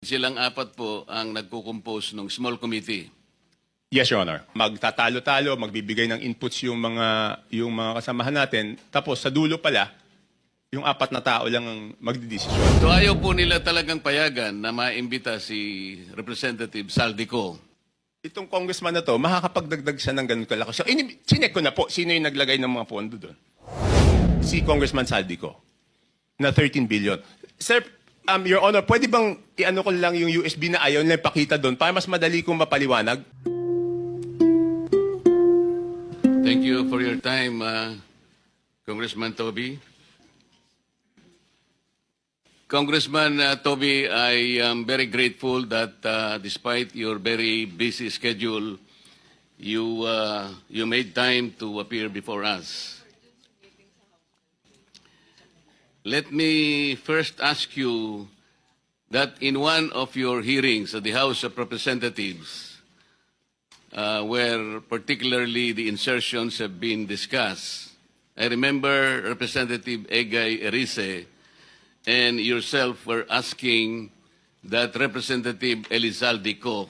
silang apat po ang nagko-compose ng small committee. Yes, Your Honor. Magtatalo-talo, magbibigay ng inputs yung mga kasamahan natin. Tapos sa dulo pala, yung apat na tao lang ang magdidesisyon. So ayaw po nila talagang payagan na maimbita si Representative Saldico. Itong congressman na to, makakapagdagdag siya ng ganun kalaki. So, sinek ko na po, sino yung naglagay ng mga pondo doon? Si Congressman Saldico, na 13 billion. Sir, Your Honor, pwede bang i-ano ko lang yung USB na ayaw nila ipakita doon para mas madali kong mapaliwanag? Thank you for your time, Congressman Toby. Congressman Toby, I am very grateful that despite your very busy schedule, you made time to appear before us. Let me first ask you that in one of your hearings at the House of Representatives, where particularly the insertions have been discussed, I remember Representative Egay Erice and yourself were asking that Representative Elizalde Co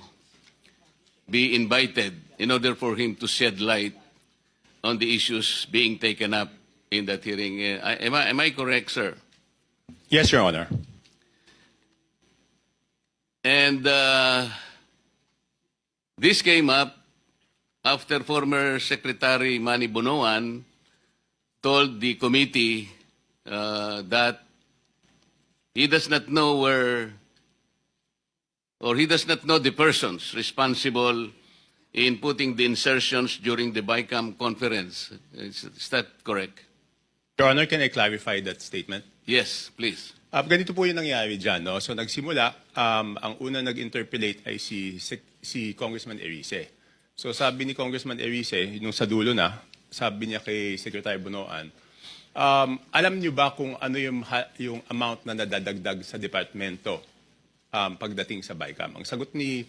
be invited in order for him to shed light on the issues being taken up in that hearing. Am I correct, sir? Yes, Your Honor. And this came up after former Secretary Manny Bonoan told the committee that he does not know where, or he does not know the persons responsible in putting the insertions during the BICAM conference. Is that correct? Your Honor, can I clarify that statement? Yes, please. Ganito po yung nangyari dyan. No? So nagsimula, ang una nag-interpellate ay si Congressman Erice. So sabi ni Congressman Erice, nung sa dulo na, sabi niya kay Secretary Bonoan, alam niyo ba kung ano yung amount na nadadagdag sa departamento pagdating sa BICAM? Ang sagot ni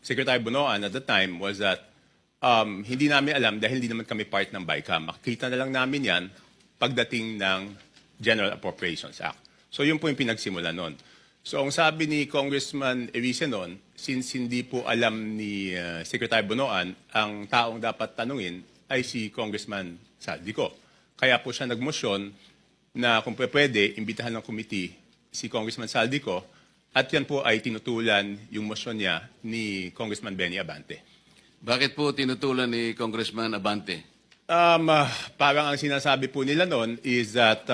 Secretary Bonoan at the time was that hindi namin alam dahil hindi naman kami part ng BICAM. Makikita na lang namin yan pagdating ng General Appropriations Act. So yun po yung pinagsimula noon. So ang sabi ni Congressman Erice noon, since hindi po alam ni Secretary Bonoan, ang taong dapat tanungin ay si Congressman Saldico. Kaya po siya nagmosyon na kung pwede, imbitahan ng committee si Congressman Saldico at yan po ay tinutulan yung mosyon niya ni Congressman Benny Abante. Bakit po tinutulan ni Congressman Abante? Parang ang sinasabi po nila noon is that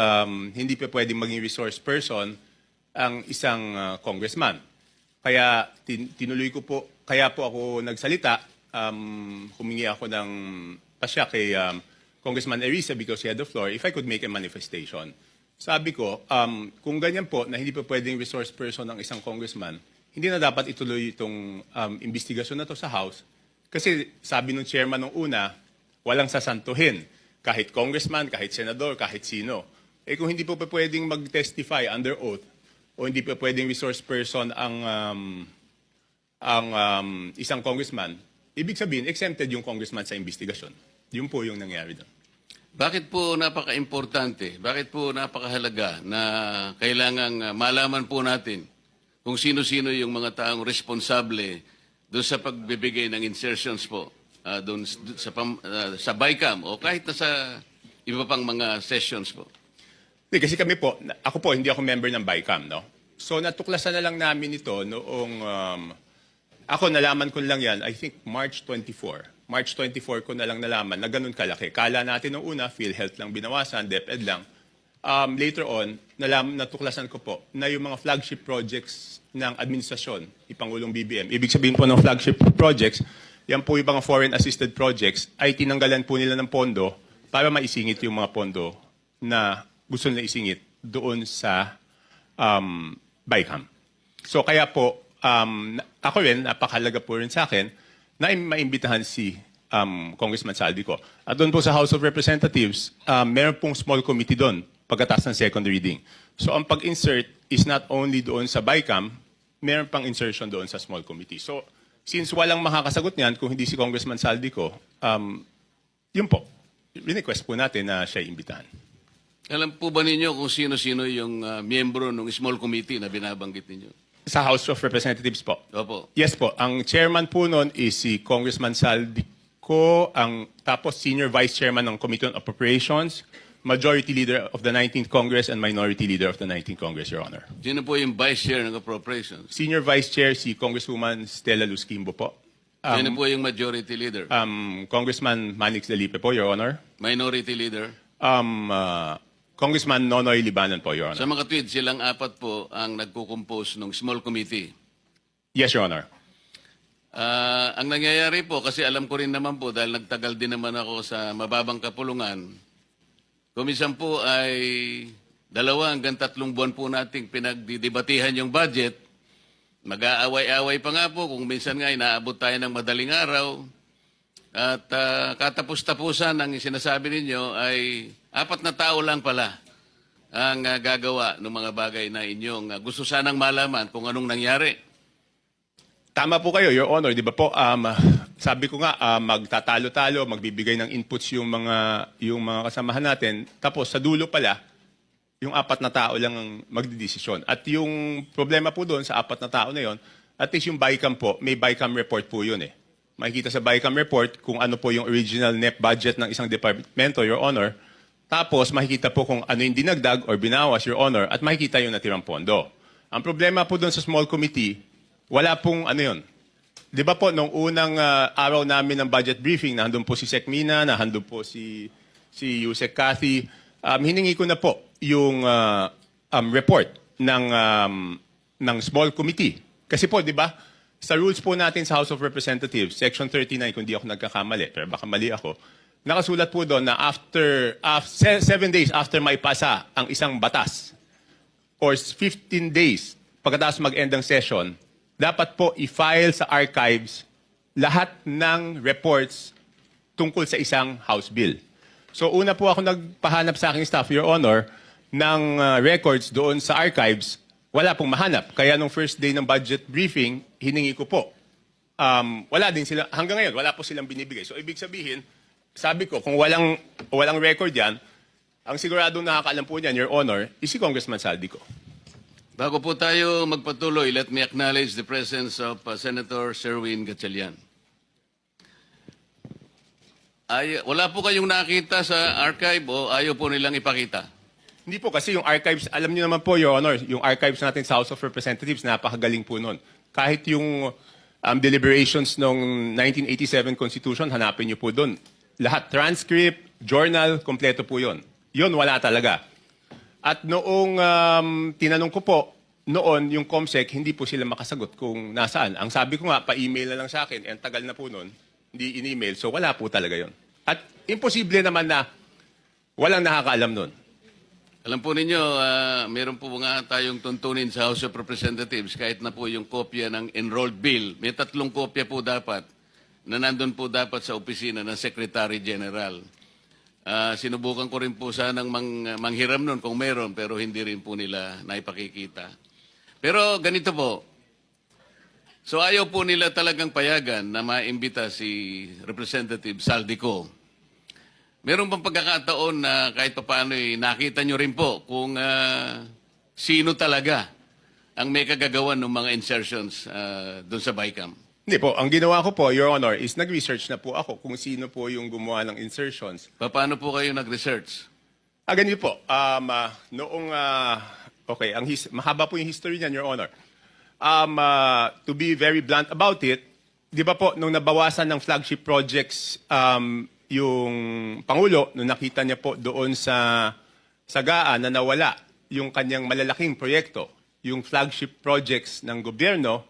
hindi pa pwedeng maging resource person ang isang congressman. Kaya tinuloy ko po, kaya po ako nagsalita, humingi ako ng pasya kay Congressman Erice because he had the floor, if I could make a manifestation. Sabi ko, kung ganyan po na hindi pa pwedeng resource person ang isang congressman, hindi na dapat ituloy itong investigasyon na to sa House. Kasi sabi ng chairman nung una, walang sasantuhin. Kahit congressman, kahit senador, kahit sino. Eh kung hindi po pa pwedeng mag-testify under oath o hindi pa pwedeng resource person ang isang congressman, ibig sabihin, exempted yung congressman sa investigasyon. Yun po yung nangyari doon. Bakit po napaka-importante, bakit po napakahalaga na kailangang malaman po natin kung sino-sino yung mga taong responsable doon sa pagbibigay ng insertions po doon sa BICAM o kahit na sa iba pang mga sessions po? Kasi kami po, ako po, hindi ako member ng BICAM, no? So natuklasan na lang namin ito noong, ako nalaman ko lang yan, I think March 24. March 24 ko na lang nalaman na ganun kalaki. Kala natin noong una, PhilHealth lang binawasan, DepEd lang. Later on, natuklasan ko po na yung mga flagship projects ng administrasyon, ni Pangulong BBM, ibig sabihin po ng flagship projects, yan po yung mga foreign assisted projects, ay tinanggalan po nila ng pondo para maisingit yung mga pondo na gusto nila isingit doon sa BICAM. So kaya po, ako rin, napakahalaga po rin sa akin, na maimbitahan si Congressman Saldico. At doon po sa House of Representatives, meron pong small committee doon pagkatapos ng second reading. So ang pag-insert is not only doon sa BICAM, meron pang insertion doon sa small committee. So since walang makakasagot niyan kung hindi si Congressman Saldico, yun po, request po natin na siya imbitahan. Alam po ba ninyo kung sino-sino yung miyembro ng small committee na binabanggit ninyo? Sa House of Representatives po. Opo. Yes po. Ang chairman po nun is si Congressman Saldico, tapos senior vice chairman ng Committee on Appropriations, majority leader of the 19th Congress, and minority leader of the 19th Congress, Your Honor. Sino po yung vice chair ng appropriations? Senior vice chair si Congresswoman Stella Luz Quimbo po. Sino po yung majority leader? Congressman Manix Delipe po, Your Honor. Minority leader? Congressman Nonoy Libanan po, Your Sa Honor. mga tweet, silang apat po ang nagkukompose ng small committee. Yes, Your Honor. Ang nangyayari po, kasi alam ko rin naman po, dahil nagtagal din naman ako sa mababang kapulungan, kumisan po ay 2 hanggang 3 buwan po nating pinagdidebatihan yung budget. Mag-aaway-aaway pa nga po, kung minsan nga inaabot tayo ng madaling araw. At katapos-tapusan ang sinasabi ninyo ay 4 na tao lang pala ang gagawa ng mga bagay na inyong gusto sanang malaman kung anong nangyari. Tama po kayo, Your Honor. Di ba po, sabi ko nga, magtatalo-talo, magbibigay ng inputs yung mga kasamahan natin. Tapos sa dulo pala, yung 4 na tao lang ang magdidesisyon. At yung problema po doon sa 4 na tao na yon, at least yung BICAM po, may BICAM report po yun eh. Makikita sa BICAM report kung ano po yung original net budget ng isang departamento, Your Honor. Tapos makikita po kung ano yung dinagdag or binawas, Your Honor, at makikita yung natirang pondo. Ang problema po doon sa small committee, wala pong ano yun. Di ba po, nung unang araw namin ng budget briefing, nandun po si Sec Mina, nandun po si Yusek Cathy, hiningi ko na po yung report ng small committee. Kasi po, di ba, sa rules po natin sa House of Representatives, Section 39, kung di ako nagkakamali, pero baka mali ako, nakasulat po doon na after 7 days after maipasa ang isang batas, or 15 days pagkatapos mag-end ng session, dapat po i-file sa archives lahat ng reports tungkol sa isang House bill. So una po ako nagpahanap sa aking staff, Your Honor, ng records doon sa archives. Wala pong mahanap. Kaya nung first day ng budget briefing, hiningi ko po. Wala din sila, hanggang ngayon, wala po silang binibigay. So ibig sabihin, sabi ko, kung walang record yan, ang siguradong nakakaalam po niyan, Your Honor, is si Congressman Saldico. Bago po tayo magpatuloy, let me acknowledge the presence of Senator Sherwin Gatchalian. Wala po kayong nakita sa archive o ayaw po nilang ipakita? Hindi po, kasi yung archives, alam niyo naman po, Your Honor, yung archives natin sa House of Representatives, napakagaling po nun. Kahit yung deliberations ng 1987 Constitution, hanapin niyo po doon. Lahat, transcript, journal, kompleto po yun. Yun, wala talaga. At noong tinanong ko po, noon yung COMSEC, hindi po sila makasagot kung nasaan. Ang sabi ko nga, pa-email na lang sa akin, ang tagal na po noon, hindi in-email, so wala po talaga yon. At imposible naman na walang nakakaalam noon. Alam po ninyo, meron po nga tayong tuntunin sa House of Representatives, kahit na po yung kopya ng enrolled bill, may 3 kopya po dapat na nandun po dapat sa opisina ng Secretary General. Sinubukan ko rin po sanang manghiram nun kung meron, pero hindi rin po nila naipakikita. Pero ganito po, so ayaw po nila talagang payagan na maimbita si Representative Saldico. Meron bang pagkakataon na kahit papaano nakita nyo rin po kung sino talaga ang may kagagawan ng mga insertions doon sa BICAM? Hindi po, ang ginawa ko po, Your Honor, is nag-research na po ako kung sino po yung gumawa ng insertions. Paano po kayo nag-research? Ganito po, okay, mahaba po yung history niyan, Your Honor. To be very blunt about it, di ba po, nung nabawasan ng flagship projects, yung Pangulo, nung nakita niya po doon sa Sagaan na nawala yung kanyang malalaking proyekto, yung flagship projects ng gobyerno,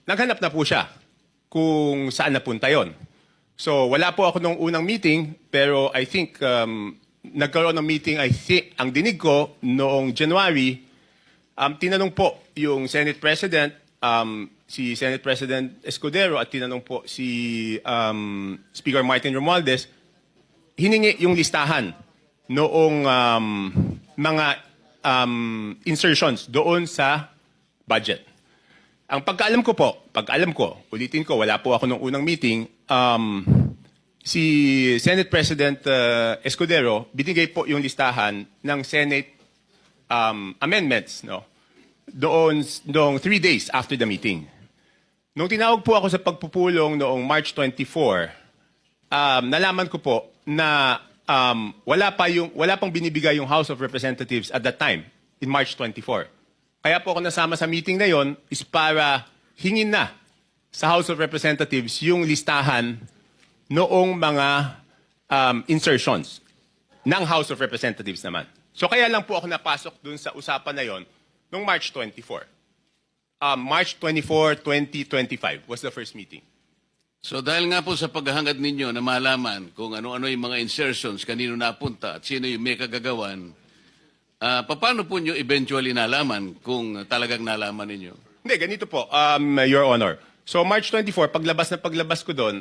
naghanap na po siya kung saan napunta yon. So wala po ako nung unang meeting, pero I think nagkaroon ng meeting, ang dinig ko noong January, tinanong po yung Senate President, si Senate President Escudero, at tinanong po si Speaker Martin Romualdez, hiningi yung listahan noong mga insertions doon sa budget. Ang pag-alam ko, ulitin ko, wala po ako nung unang meeting, si Senate President Escudero, binigay po yung listahan ng Senate amendments, no? Doon 3 days after the meeting. Nung tinawag po ako sa pagpupulong noong March 24, nalaman ko po na wala pang binibigay yung House of Representatives at that time, in March 24. Kaya po ako nasama sa meeting na yon is para hingin na sa House of Representatives yung listahan noong mga insertions ng House of Representatives naman. So kaya lang po ako napasok dun sa usapan na yon noong March 24. March 24, 2025 was the first meeting. So dahil nga po sa paghahangad ninyo na malaman kung ano-ano yung mga insertions, kanino napunta at sino yung may kagagawan, paano po nyo eventually nalaman kung talagang nalaman ninyo? Hindi, ganito po, Your Honor. So March 24, paglabas ko doon,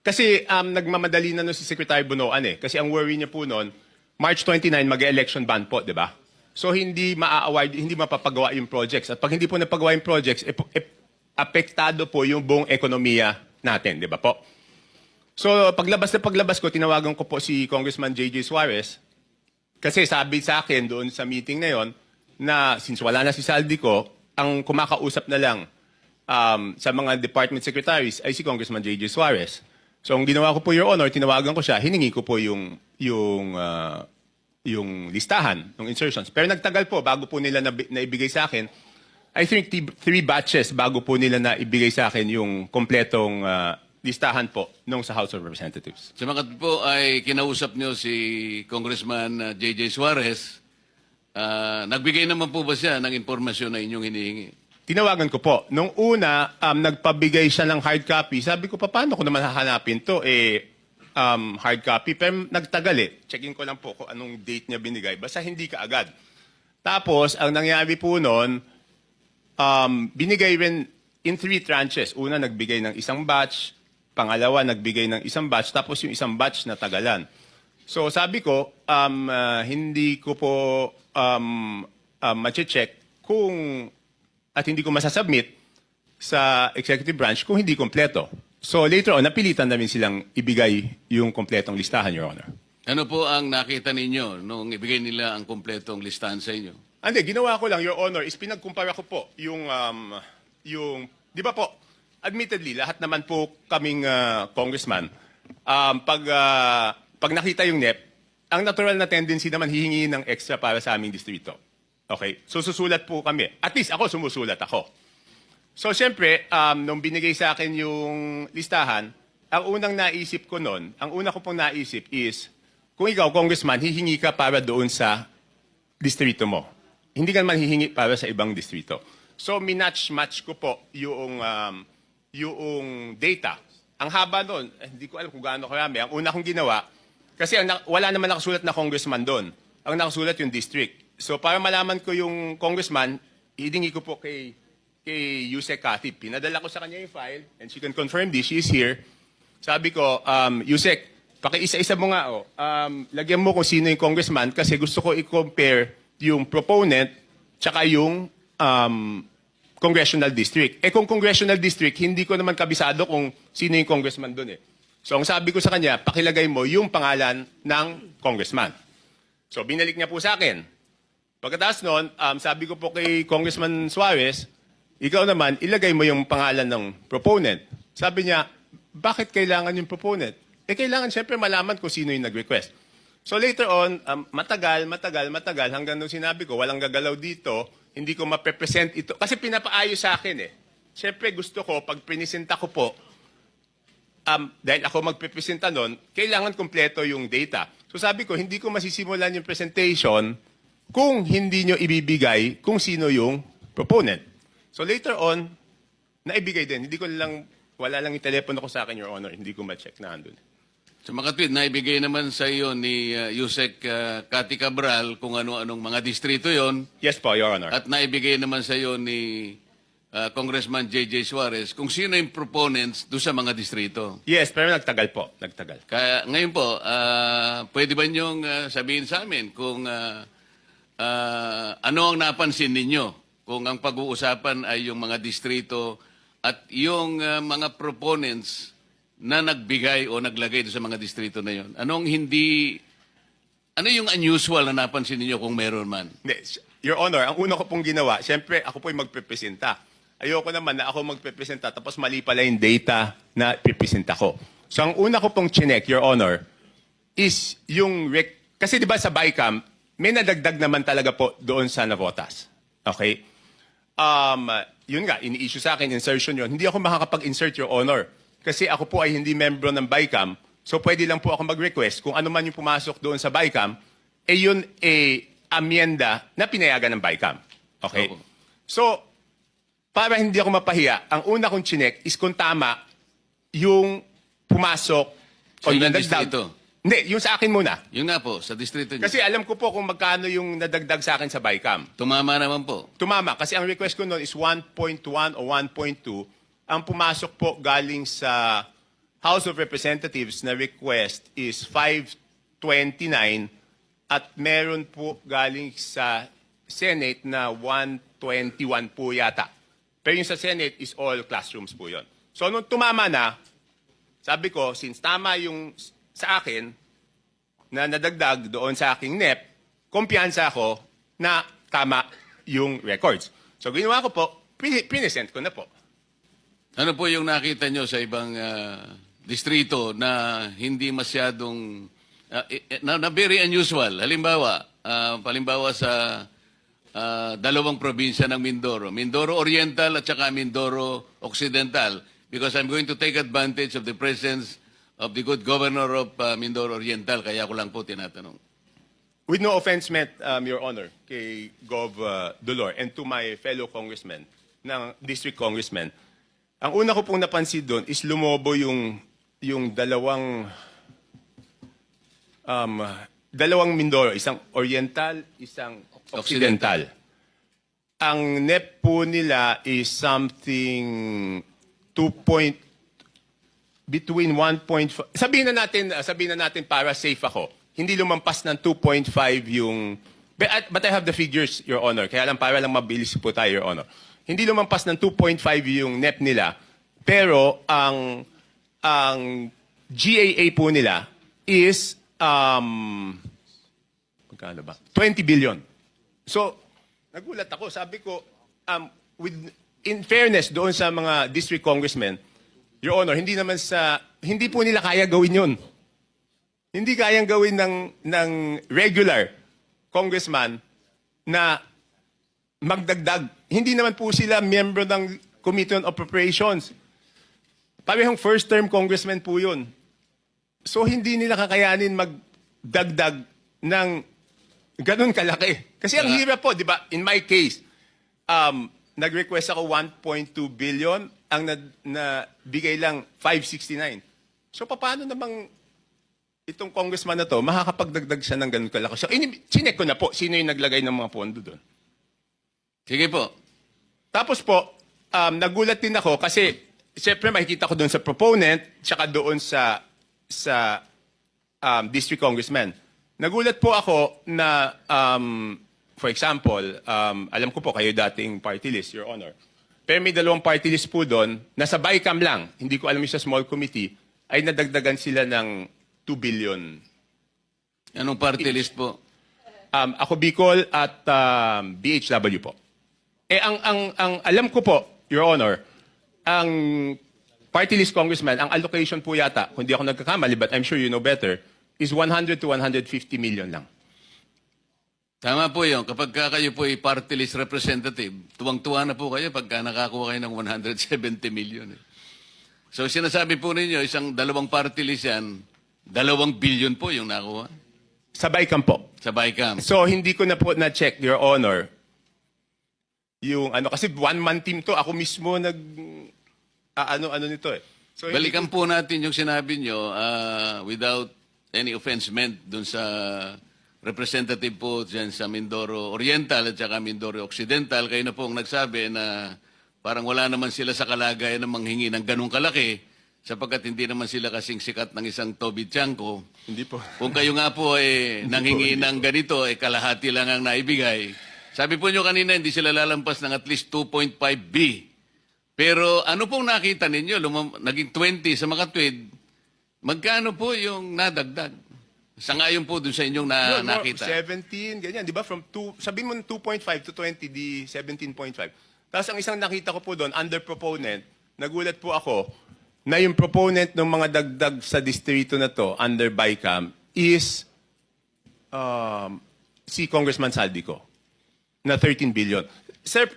kasi nagmamadali na no si Secretary Bunoan eh. Kasi ang worry niya po noon, March 29, mag-election ban po, di ba? So hindi maa-award, hindi mapapagawa yung projects. At pag hindi po napagawa yung projects, apektado po yung buong ekonomiya natin, di ba po? So paglabas ko, tinawagan ko po si Congressman J.J. Suarez kasi sabi sa akin doon sa meeting na yon na since wala na si Saldico, ang kumakausap na lang sa mga department secretaries ay si Congressman J.J. Suarez. So ang ginawa ko po, Your Honor, tinawagan ko siya, hiningi ko po yung listahan ng insertions. Pero nagtagal po bago po nila naibigay sa akin. I think 3 batches bago po nila naibigay sa akin yung kompletong listahan po nung sa House of Representatives. Sa mga po ay kinausap nyo si Congressman J.J. Suarez, nagbigay naman po ba siya ng impormasyon na inyong hinihingi? Tinawagan ko po. Nung una, nagpabigay siya ng hard copy. Sabi ko, paano ko naman hahanapin to? Hard copy. Pero nagtagal eh. Checking ko lang po kung anong date niya binigay. Basta hindi ka agad. Tapos, ang nangyari po noon, binigay rin in 3 tranches. Una, nagbigay ng isang batch. Pangalawa, nagbigay ng isang batch. Tapos yung isang batch na tagalan. So sabi ko, hindi ko po mache-check kung at hindi ko masasubmit sa executive branch kung hindi kompleto. So later on, napilitan namin silang ibigay yung kompletong listahan, Your Honor. Ano po ang nakita ninyo nung ibigay nila ang kompletong listahan sa inyo? Hindi, ginawa ko lang, Your Honor, is pinagkumpara ko po yung di ba po, admittedly, lahat naman po kaming congressman, pag nakita yung NEP, ang natural na tendency naman hihingi ng extra para sa aming distrito. Okay? So susulat po kami. At least ako, sumusulat ako. So siyempre, nung binigay sa akin yung listahan, ang unang naisip ko noon, ang una ko pong naisip is, kung ikaw, congressman, hihingi ka para doon sa distrito mo. Hindi ka naman hihingi para sa ibang distrito. So minatch-match ko po yung data. Ang haba doon, hindi ko alam kung gaano karami. Ang una kong ginawa, kasi wala naman nakasulat na congressman doon. Ang nakasulat yung district. So para malaman ko yung congressman, hiningi ko po kay Yusek Katib. Pinadala ko sa kanya yung file, and she can confirm this. She is here. Sabi ko, Yusek, pakiisa-isa mo nga, lagyan mo kung sino yung congressman kasi gusto ko i-compare yung proponent tsaka yung congressional district. Kung congressional district, hindi ko naman kabisado kung sino yung congressman doon eh. So ang sabi ko sa kanya, pakilagay mo yung pangalan ng congressman. So binalik niya po sa akin. Pagkatapos noon, sabi ko po kay Congressman Suarez, ikaw naman, ilagay mo yung pangalan ng proponent. Sabi niya, bakit kailangan yung proponent? Kailangan siyempre malaman kung sino yung nag-request. So later on, matagal, hanggang nung sinabi ko, walang gagalaw dito, hindi ko ma-represent ito. Kasi pinapaayos sa akin eh. Siyempre gusto ko, pag pinisenta ko po, dahil ako magpipresenta nun, kailangan kompleto yung data. So sabi ko, hindi ko masisimulan yung presentation kung hindi nyo ibibigay kung sino yung proponent. So later on, naibigay din. Hindi ko lang, wala lang yung telepono ko sa akin, Your Honor. Hindi ko ma-check na andun. Sa makatwid, naibigay naman sa iyo ni Yusek Cathy Cabral kung ano-anong mga distrito yon. Yes po, Your Honor. At naibigay naman sa iyo ni Congressman J.J. Suarez kung sino yung proponents doon sa mga distrito. Yes, pero nagtagal po. Nagtagal. Kaya ngayon po, pwede ba niyong sabihin sa amin kung ano ang napansin ninyo kung ang pag-uusapan ay yung mga distrito at yung mga proponents na nagbigay o naglagay doon sa mga distrito na yon? Ano yung unusual na napansin niyo kung meron man? Hindi, Your Honor, ang una ko pong ginawa, siyempre ako po yung magpepresenta. Ayoko naman na ako magpepresenta tapos mali pala yung data na pipresenta ko. So ang una ko pong chinek, Your Honor, is yung kasi di ba sa BICAM, may nadagdag naman talaga po doon sa Navotas. Okay? Yun nga, ini-issue sa akin, insertion yun. Hindi ako makakapag-insert, Your Honor. Kasi ako po ay hindi membro ng BICAM. So pwede lang po ako mag-request kung ano man yung pumasok doon sa BICAM, yun amyenda na pinayagan ng BICAM. Okay? Opo. So, para hindi ako mapahiya, ang una kong chinek is kung tama yung pumasok o Sa ilang nadagdag. distrito? Hindi, yung sa akin muna. Yun nga po, sa distrito niyo. Kasi alam ko po kung magkano yung nadagdag sa akin sa BICAM. Tumama naman po. Tumama, kasi ang request ko noon is 1.1 o 1.2. Ang pumasok po galing sa House of Representatives na request is 529 at meron po galing sa Senate na 121 po yata. Pero yung sa Senate is all classrooms po yon. So nung tumama na, sabi ko, since tama yung sa akin na nadagdag doon sa aking NEP, kumpiyansa ako na tama yung records. So ginawa ko po, pinesent ko na po. Ano po yung nakita nyo sa ibang distrito na hindi masyadong, na very unusual? Halimbawa sa dalawang probinsya ng Mindoro. Mindoro Oriental at saka Mindoro Occidental. Because I'm going to take advantage of the presence of the good governor of Mindoro Oriental. Kaya ko lang po tinatanong. With no offense meant, Your Honor, kay Gov. Dolor and to my fellow congressmen, ng district congressmen, ang una ko pong napansin doon is lumobo yung dalawang Mindoro, isang Oriental, isang Occidental. Ang NEP po nila is something between 1.5, sabihin na natin para safe ako, hindi lumampas ng 2.5 yung, but I have the figures, Your Honor, kaya lang para lang mabilis po tayo, Your Honor. Hindi lumampas ng 2.5 yung NEP nila, pero ang GAA po nila is, magkano ba? 20 billion. So, nagulat ako, sabi ko, in fairness doon sa mga district congressmen, Your Honor, hindi po nila kaya gawin yun. Hindi kayang gawin ng regular congressman na magdagdag. Hindi naman po sila miyembro ng Committee on Appropriations. Parehong first-term congressman po yun. So hindi nila kakayanin magdagdag ng ganun kalaki. Kasi ang hirap po, di ba? In my case, nag-request ako 1.2 billion, ang nabigay lang 569. So paano namang itong congressman na to, makakapagdagdag siya ng ganun kalaki? So chinek ko na po, sino yung naglagay ng mga pondo doon. Sige po. Tapos po, nagulat din ako kasi siyempre makikita ko doon sa proponent tsaka doon sa district congressman. Nagulat po ako na, for example, alam ko po kayo dating party list, Your Honor. Pero may dalawang party list po doon, nasa BICAM lang, hindi ko alam yung sa small committee, ay nadagdagan sila ng 2 billion. Anong party list po? Ako Bicol at BHW po. Ang alam ko po, Your Honor, ang party list congressman, ang allocation po yata, kung di ako nagkakamali, but I'm sure you know better, is 100 to 150 million lang. Tama po yun. Kapag kayo po ay party list representative, tuwang-tuwa na po kayo pagka nakakuha kayo ng 170 million. So sinasabi po ninyo, isang dalawang party list yan, 2 billion po yung nakuha Sa BICAM po. sa BICAM. So, hindi ko na po na-check, Your Honor, yung kasi one-man team to, ako mismo ano nito eh. So, Balikan po natin yung sinabi nyo without any offense meant dun sa representative po dyan sa Mindoro Oriental at saka Mindoro Occidental. Kayo na po ang nagsabi na parang wala naman sila sa kalagayan na manghingi ng ganong kalaki sapagkat hindi naman sila kasing sikat ng isang Toby Tiangco. Hindi po. Kung kayo nga po nanghingi ng ganito, kalahati lang ang naibigay. Sabi po nyo kanina, hindi sila lalampas ng at least 2.5 B Pero ano pong nakita ninyo? Naging 20 sa makatwid. Magkano po yung nadagdag? Sa ngayon po dun sa inyong Yun, nakita. 17, ganyan. Di ba? From 2, sabihin mo 2.5 to 20, di 17.5. Tapos ang isang nakita ko po doon, under proponent, nagulat po ako na yung proponent ng mga dagdag sa distrito na to, under BICAM, is si Congressman Saldico, na 13 billion. Sir,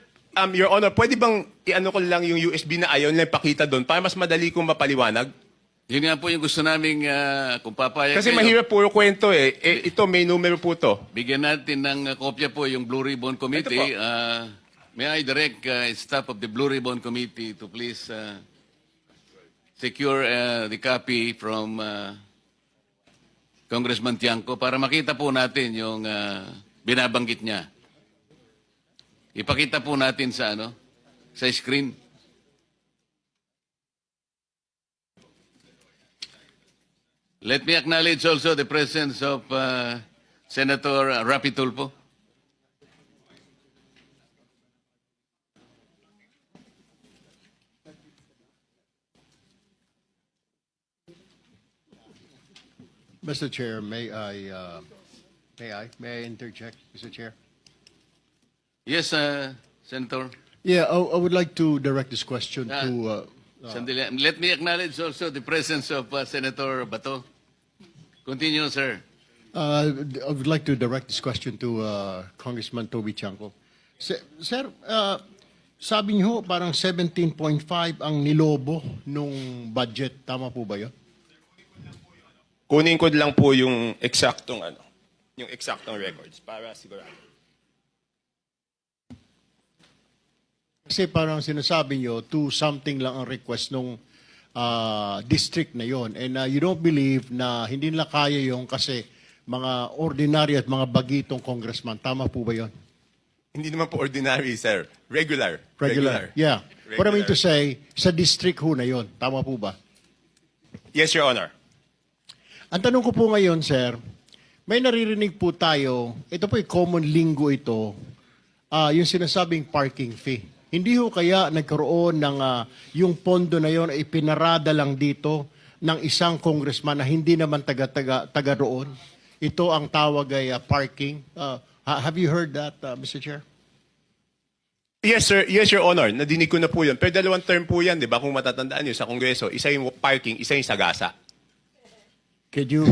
Your Honor, pwede bang i-ano ko lang yung USB na ayaw nila ipakita doon para mas madali kong mapaliwanag? Yun nga po yung gusto naming kung papayag Kasi kayo, mahirap puro kwento eh. Ito, may numero po to. bigyan natin ng kopya po yung Blue Ribbon Committee. May I direct staff of the Blue Ribbon Committee to please secure the copy from Congressman Tiangco para makita po natin yung binabanggit niya. Ipakita po natin sa sa screen. Let me acknowledge also the presence of Senator Rapi Tulfo. Mr. Chair, may I interject, Mr. Chair? Yes, Senator. Yeah, I would like to direct this question Ah. to, Sandali. Let me acknowledge also the presence of Senator Bato. Continue, sir. I would like to direct this question to Congressman Toby Chanco. Sir, sabi niyo parang 17.5 ang nilobo nung budget. Tama po ba yun? Kunin ko lang po yung eksaktong records para sigurado. Kasi parang sinasabi niyo, 2 something lang ang request nung district na yon. And you don't believe na hindi nila kaya yung kasi mga ordinary at mga bagitong congressman. Tama po ba yon? Hindi naman po ordinary, sir. Regular. Yeah. What I mean to Regular. say, sa district ho na yon. Tama po ba? Yes, Your Honor. Ang tanong ko po ngayon, sir, may naririnig po tayo, ito po yung common lingo ito, yung sinasabing parking fee. Hindi ho kaya nagkaroon ng yung pondo na yon ay pinarada lang dito ng isang congressman na hindi naman taga roon. Ito ang tawag ay parking. Have you heard that, Mr. Chair? Yes, sir. Yes, Your Honor. Nadinig ko na po yun. Pero dalawang term po yan, di ba? Kung matatandaan nyo sa Kongreso, isa yung parking, isa yung sagasa. Could you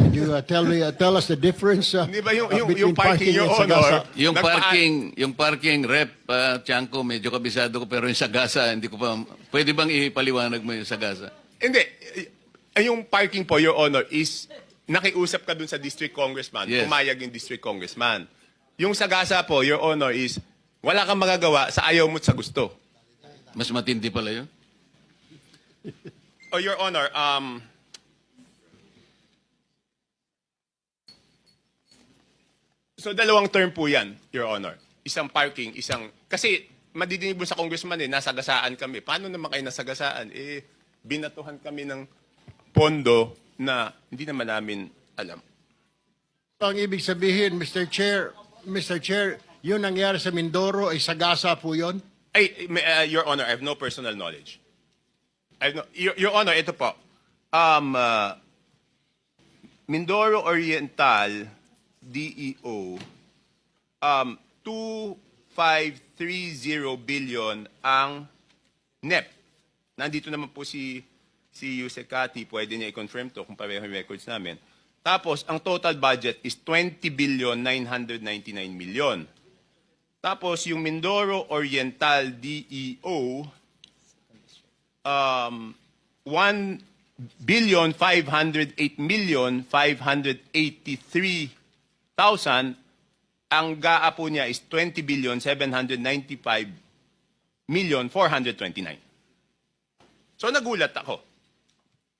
tell us the difference Di ba yung between parking, Your and sagasa? Honor? Yung parking rep, Tiangco, medyo kabisado ko, pero yung sagasa, hindi ko pa, pwede bang ipaliwanag mo yung sagasa? Hindi. Yung parking po, Your Honor, is nakiusap ka dun sa district congressman. Yes. Pumayag yung district congressman. Yung sagasa po, Your Honor, is wala kang magagawa sa ayaw mo't sa gusto. Mas matindi pala yun. Oh, Your Honor, so dalawang term po yan, Your Honor. Isang parking, isang... Kasi madidinig mo sa congressman nasagasaan kami. Paano naman kayo nasagasaan? Binatuhan kami ng pondo na hindi naman namin alam. Ang ibig sabihin, Mr. Chair, yun nangyari sa Mindoro ay sagasa po yun? Your Honor, I have no personal knowledge. Your Honor, ito po. Mindoro Oriental, DEO, 2530 billion ang NEP. Nandito naman po si Yusek Kati, pwede niya i-confirm to kung pareho yung records namin. Tapos, ang total budget is 20 billion 999 million. Tapos, yung Mindoro Oriental DEO, 1 billion 508 million 583,000. Ang GAA po niya is 20 billion 795 million 429. So nagulat ako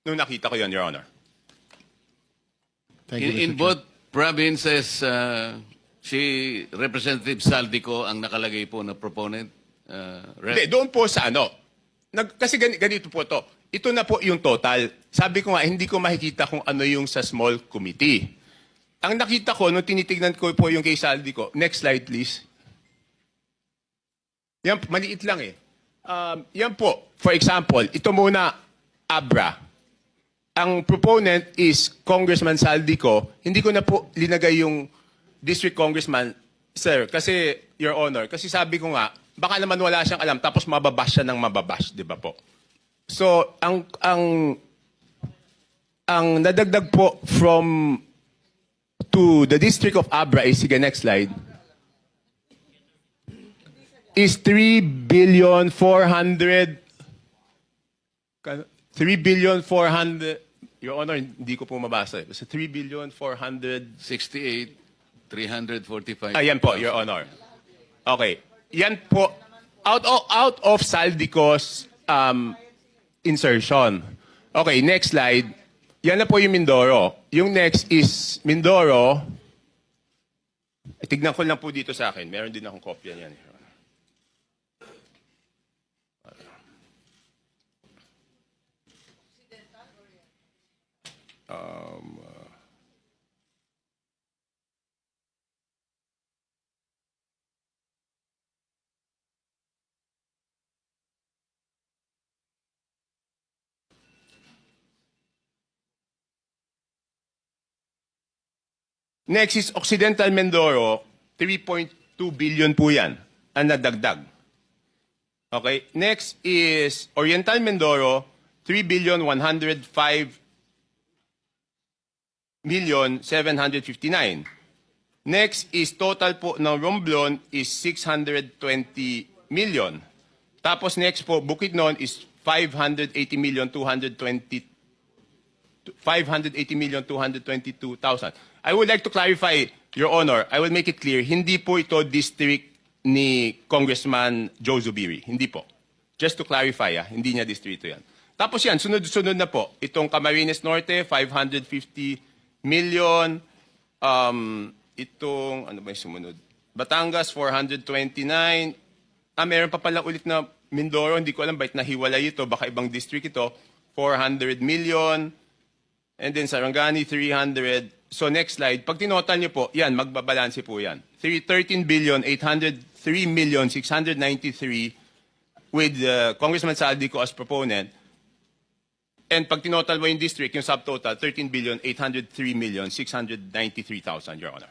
nung nakita ko yon, Your Honor. Thank you, Mr. In Chair. both provinces, si Representative Saldico ang nakalagay po na proponent. Hindi, doon po sa ano. Kasi ganito po to. Ito na po yung total. Sabi ko nga, hindi ko makikita kung ano yung sa small committee. Ang nakita ko, nung tinitignan ko po yung kay Saldico, next slide please. Yan, maliit lang eh. Yan po. For example, ito muna, Abra. Ang proponent is Congressman Saldico. Hindi ko na po linagay yung district congressman, sir, kasi, Your Honor, kasi sabi ko nga, baka naman wala siyang alam, tapos mababash siya ng mababash, di ba po? So, ang nadagdag po from to the district of Abra is, sige, next slide, is 3,400,000,000. Your Honor, hindi ko po mabasa. Basta 3,400,000,000. 68,345. Ayan po, Your Honor. Okay. Yan po, out of Saldico's insertion. Okay, next slide. Yan na po yung Mindoro. Yung next is Mindoro. Tignan ko lang po dito sa akin. Meron din akong kopya niyan. Next is Occidental Mindoro, 3.2 billion po yan ang nadagdag. Okay, next is Oriental Mindoro, 3,105,759,000. Next is total po ng Romblon is 620 million. Tapos next po, Bukidnon is 580,222,000. I would like to clarify, Your Honor, I will make it clear, hindi po ito district ni Congressman Joe Zubiri. Hindi po. Just to clarify, hindi niya distrito yan. Tapos yan, sunod-sunod na po. Itong Camarines Norte, 550 million. Itong, ano ba yung sumunod? Batangas, 429. Meron pa pala ulit na Mindoro. Hindi ko alam bakit nahiwalay ito. Baka ibang district ito. 400 million. And then Sarangani, 300. So next slide, pag tinotal niyo po, yan, magbabalanse po yan. 13,803,693 with Congressman Saldico as proponent. And pag tinotal mo yung district, yung subtotal, 13,803,693,000, Your Honor.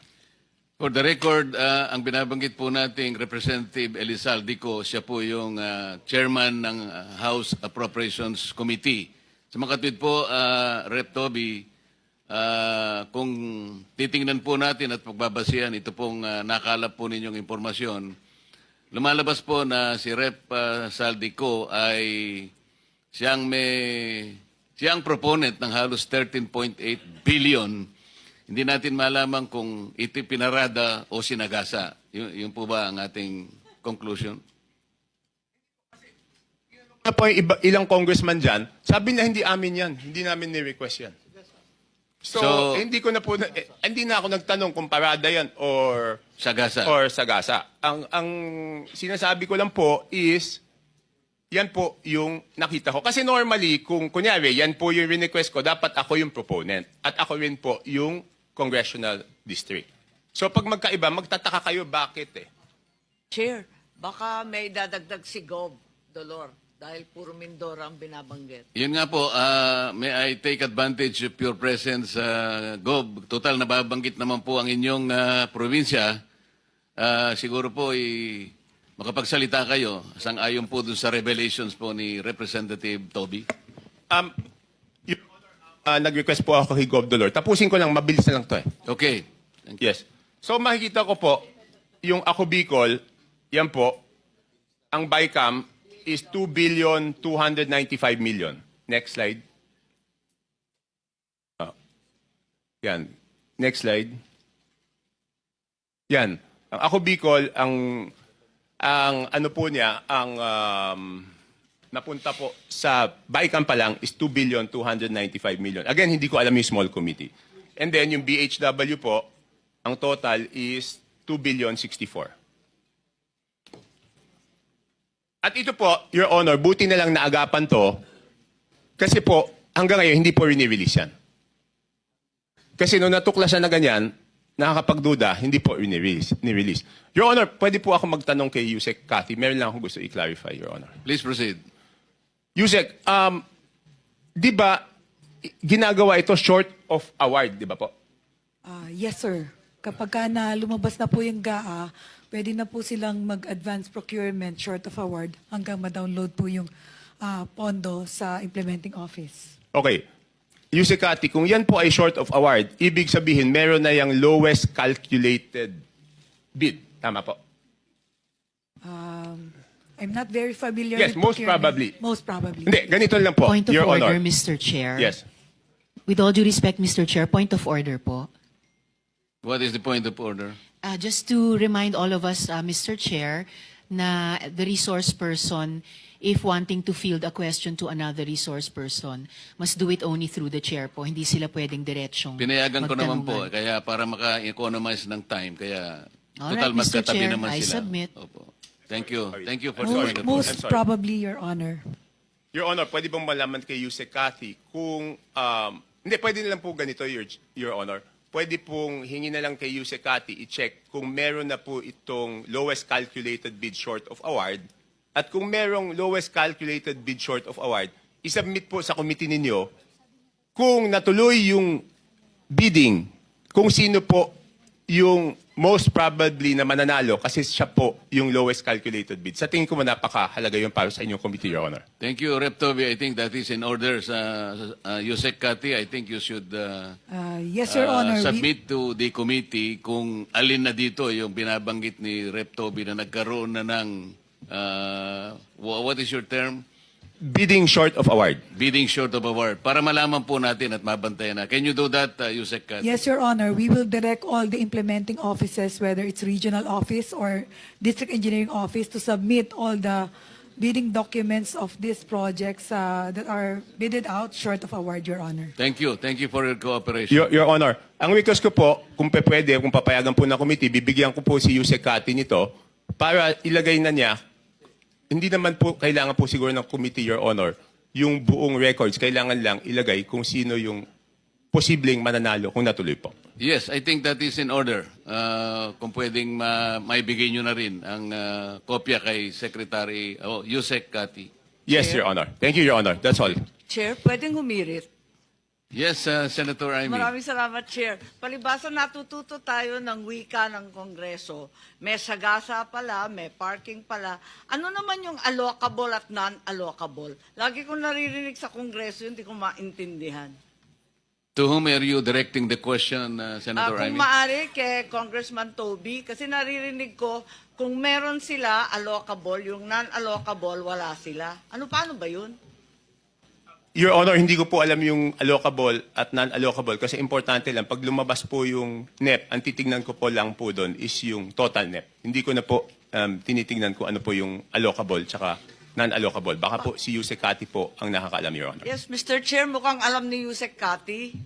For the record, ang binabanggit po nating Representative Elizaldico, siya po yung chairman ng House Appropriations Committee. Sa makatwid po, Rep. Toby, kung titingnan po natin at pagbabasihan, ito pong nakalap po ninyong impormasyon, lumalabas po na si Rep. Saldico ay siyang proponent ng halos 13.8 billion. Hindi natin malaman kung ito pinarada o sinagasa. Yun po ba ang ating conclusion? Ano po yung ilang congressman dyan, sabi na hindi amin yan. Hindi namin ni-request yan. So, hindi ko na po, hindi na ako nagtanong kung parada yan or Sagasa. sagasa. Ang sinasabi ko lang po is, yan po yung nakita ko. Kasi normally, kung kunyari, yan po yung request ko, dapat ako yung proponent. At ako rin po yung congressional district. So pag magkaiba, magtataka kayo bakit eh. Chair, baka may dadagdag si Gob, Dolor, dahil puro Mindoro ang binabanggit. Yun nga po, may I take advantage of your presence, Gob. Total, nababanggit naman po ang inyong probinsya. Siguro po, makapagsalita kayo, sang-ayon po dun sa revelations po ni Representative Toby. Nag-request po ako kay Gov. Dolor. Tapusin ko lang, mabilis na lang to eh. Okay. Yes. So makikita ko po, yung Ako Bicol, yan po, ang BICAM is 2,295,000,000. Next slide. Yan. Next slide. Yan. Ang Ako Bicol, ang ano po niya, ang napunta po sa BICAM pa lang is 2,295,000,000. Again, hindi ko alam yung small committee. And then yung BHW po, ang total is 2,064,000,000. At ito po, Your Honor, buti na lang naagapan to kasi po, hanggang ngayon, hindi po rini-release yan. Kasi nung natuklasan na ganyan, nakakapagduda, hindi po ni-release. Your Honor, pwede po ako magtanong kay Yusek Cathy. Meron lang akong gusto i-clarify, Your Honor. Please proceed. Yusek, di ba ginagawa ito short of award, di ba po? Yes, sir. Kapag na lumabas na po yung GAA, pwede na po silang mag-advance procurement short of award hanggang ma-download po yung pondo sa implementing office. Okay. Yusek Cathy, kung yan po ay short of award, ibig sabihin meron na yung lowest calculated bid. Tama po? I'm not very familiar Yes, with most procurement. probably. Most probably. Hindi, ganito lang po, Point of Your order, Honor. Mr. Chair. Yes. With all due respect, Mr. Chair, point of order po. What is the point of order? Just to remind all of us, Mr. Chair, na the resource person, if wanting to field a question to another resource person, must do it only through the chair po. Hindi sila pwedeng diretsyong Pinayagan ko naman po, magtanungan. kaya para maka-economize ng time, kaya Alright, total Mr. magkatabi Chair, naman I sila. submit. Opo. Thank you. Thank you for the Sorry. point of Most order. I'm sorry. probably, Your Honor. Your Honor, pwede bang malaman kay Yusek Cathy kung, hindi, pwede na lang po ganito, Your Honor. Pwede pong hingi na lang kay Yusek Cathy i-check kung meron na po itong lowest calculated bid short of award. At kung merong lowest calculated bid short of award, isubmit po sa committee ninyo kung natuloy yung bidding, kung sino po yung most probably na mananalo kasi siya po yung lowest calculated bid. Sa tingin ko napakahalaga yun para sa inyong committee, Your Honor. Thank you, Rep. Toby. I think that is in order. Yusek Cathy, I think you should Yes, Your Honor. submit to the committee kung alin na dito yung binabanggit ni Rep. Toby na nagkaroon na ng, what is your term? Bidding short of award. Bidding short of award. Para malaman po natin at mabantayan na. Can you do that, Yusek Cathy? Yes, Your Honor. We will direct all the implementing offices, whether it's regional office or district engineering office, to submit all the bidding documents of these projects that are bidded out short of award, Your Honor. Thank you. Thank you for your cooperation. Your Honor, ang request ko po, kung pwede, kung papayagan po ng committee, bibigyan ko po si Yusek Cathy nito para ilagay na niya. Hindi naman po kailangan po siguro ng committee, Your Honor, yung buong records. Kailangan lang ilagay kung sino yung posibleng mananalo kung natuloy po. Yes, I think that is in order. Kung pwedeng maibigay nyo na rin ang kopya kay Secretary Yusek Cathy. Yes, Your Honor. Thank you, Your Honor. That's all. Chair, pwedeng humirit. Yes, Senator Amy. Maraming salamat, Chair. Palibasa natututo tayo ng wika ng Kongreso. May sagasa pala, may parking pala. Ano naman yung allocable at non-allocable? Lagi kong naririnig sa Kongreso, hindi ko maintindihan. To whom are you directing the question, Senator Kung Amy? maaari kay Congressman Toby, kasi naririnig ko, kung meron sila allocable, yung non-allocable, wala sila. Paano ba yun? Your Honor, hindi ko po alam yung allocable at non-allocable kasi importante lang, pag lumabas po yung NEP, ang titignan ko po lang po doon is yung total NEP. Hindi ko na po tinitignan ko ano po yung allocable tsaka non-allocable. Baka po si Yusek Cathy po ang nakakaalam, Your Honor. Yes, Mr. Chair, mukhang alam ni Yusek Cathy.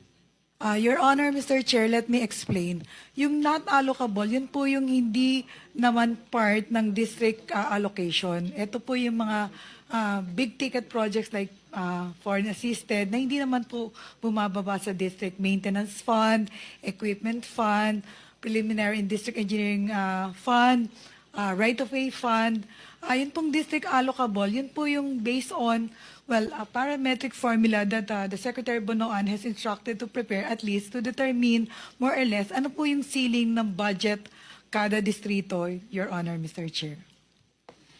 Your Honor, Mr. Chair, let me explain. Yung not allocable, yun po yung hindi naman part ng district allocation. Ito po yung mga big ticket projects like foreign assisted na hindi naman po bumababa sa district maintenance fund, equipment fund, preliminary and district engineering fund, right-of-way fund. Yun pong district allocable, yun po yung based on a parametric formula that the Secretary Bonoan has instructed to prepare at least to determine more or less ano po yung ceiling ng budget kada distrito, Your Honor, Mr. Chair.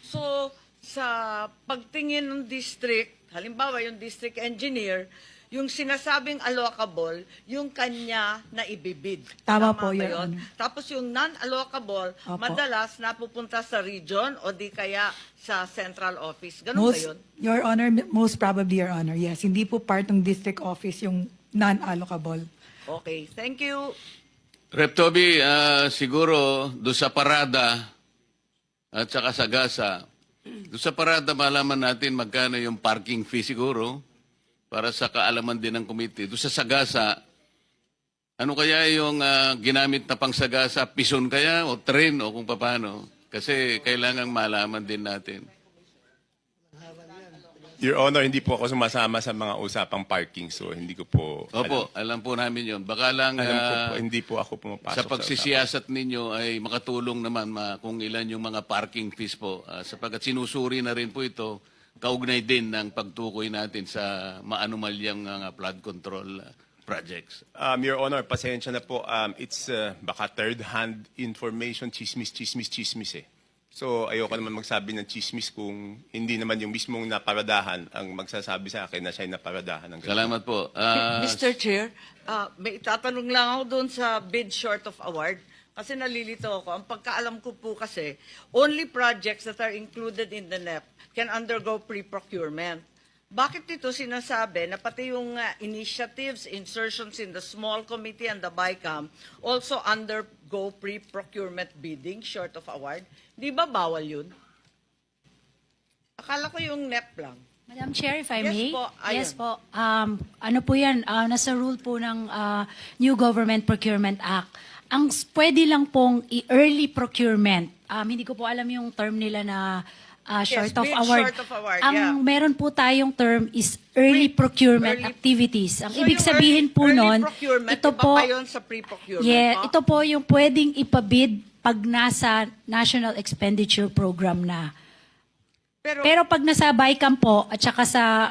So, sa pagtingin ng district, halimbawa yung district engineer, yung sinasabing allocable, yung kanya na ibibid. Tama po, ba Your yun? Honor. Tapos yung non-allocable, Opo. madalas napupunta sa region o di kaya sa central office. Ganun ba yun? Your Honor, most probably, Your Honor, yes. Hindi po part ng district office yung non-allocable. Okay, thank you. Rep. Toby, siguro doon sa parada at saka sa gasa, doon sa parada malaman natin magkano yung parking fee siguro para sa kaalaman din ng committee. Doon sa sagasa, ano kaya yung ginamit na pang sagasa? Pison kaya o train o kung paano? Kasi kailangan malaman din natin. Your Honor, hindi po ako sumasama sa mga usapang parking, so hindi ko po Opo, alam po namin yon. Baka lang alam ko po, hindi po ako pumapasok sa usapan. pagsisiyasat ninyo ay makatulong naman kung ilan yung mga parking fees po. Sapagkat sinusuri na rin po ito, kaugnay din ng pagtukoy natin sa maanumalyang mga flood control projects. Your Honor, pasensya na po. It's baka third-hand information, chismis eh. So, ayoko naman magsabi ng chismis kung hindi naman yung mismong naparadahan ang magsasabi sa akin na siya'y naparadahan. Ng ganun. Salamat po. Mr. Chair, may itatanong lang ako doon sa bid short of award. Kasi nalilito ako. Ang pagkaalam ko po kasi, only projects that are included in the NEP can undergo pre-procurement. Bakit dito sinasabi na pati yung initiatives, insertions in the small committee and the BICAM also undergo pre-procurement bidding short of award? Di ba bawal yun? Akala ko yung NEP lang. Madam Chair, if I Yes may. po, ayun. Yes po. Ano po yan, nasa rule po ng New Government Procurement Act. Ang pwede lang pong i-early procurement. Hindi ko po alam yung term nila na short of bid award. short of award, Ang yeah. meron po tayong term is early procurement Early- activities. Ang So ibig yung sabihin po early nun, procurement, ito iba po, pa yun sa pre-procurement, yeah, no? ito po yung pwedeng ipabid pag nasa National Expenditure Program na. Pero pag nasa BICAM po at saka sa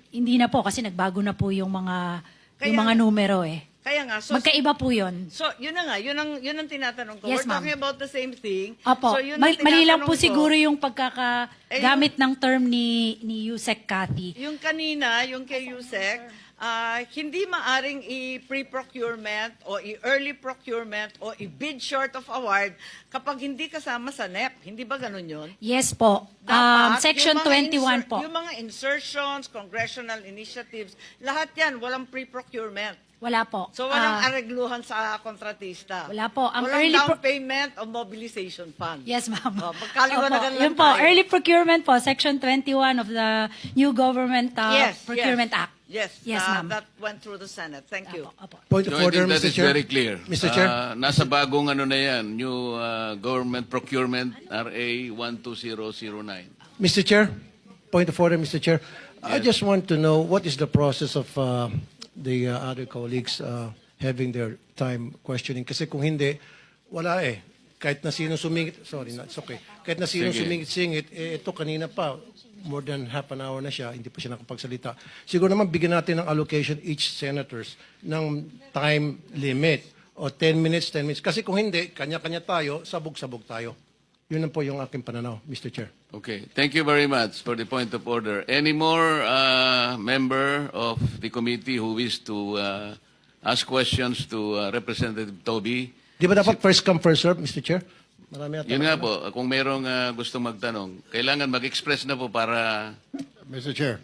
hindi na po kasi nagbago na po yung Kaya- mga numero eh. Kaya nga, so Magkaiba po 'yon. So, yun na nga, yun ang tinatanong ko. Yes, We're ma'am. talking about the same thing. Opo. So, yun ang Mali lang tinatanong po ko. siguro yung pagkakagamit ng term ni Yusek Cathy. Yung kanina, yung kay Yusek, hindi maaring i-pre-procurement o i-early procurement o i-bid short of award kapag hindi kasama sa NEP. Hindi ba ganun yun? Yes po. Dapat, Section yung mga 21 po. Yung mga insertions, congressional initiatives, lahat yan, walang pre-procurement. Wala po. So, walang aregluhan sa kontratista. Wala po. Ang walang early down payment o mobilization fund. Yes, ma'am. Magkaliwanagan Opo. lang Yun po, tayo. early procurement po, Section 21 of the New Government Procurement Act. Yes, Yes, ma'am. that went through the Senate. Thank you. Opo. Point So of I order, think that Mr. is Chair. very clear. Mr. Chair. Nasa bagong na yan, new Government Procurement RA 12009. Mr. Chair, point of order, Mr. Chair. I just want to know what is the process of the other colleagues having their time questioning. Kasi kung hindi, wala eh. Kahit na sino sumingit, sorry, it's okay. Kahit na sino Sige. sumingit-singit, ito kanina pa, more than half an hour na siya, hindi pa siya nakapagsalita. Siguro naman bigyan natin ng allocation each senators ng time limit o 10 minutes, 10 minutes. Kasi kung hindi, kanya-kanya tayo, sabog-sabog tayo. Yun lang po yung aking pananaw, Mr. Chair. Okay, thank you very much for the point of order. Any more member of the committee who wish to ask questions to Representative Toby? Di ba dapat first come, first serve, Mr. Chair? Marami ata. Yun nga po, kung merong gustong magtanong, kailangan mag-express na po para Mr. Chair,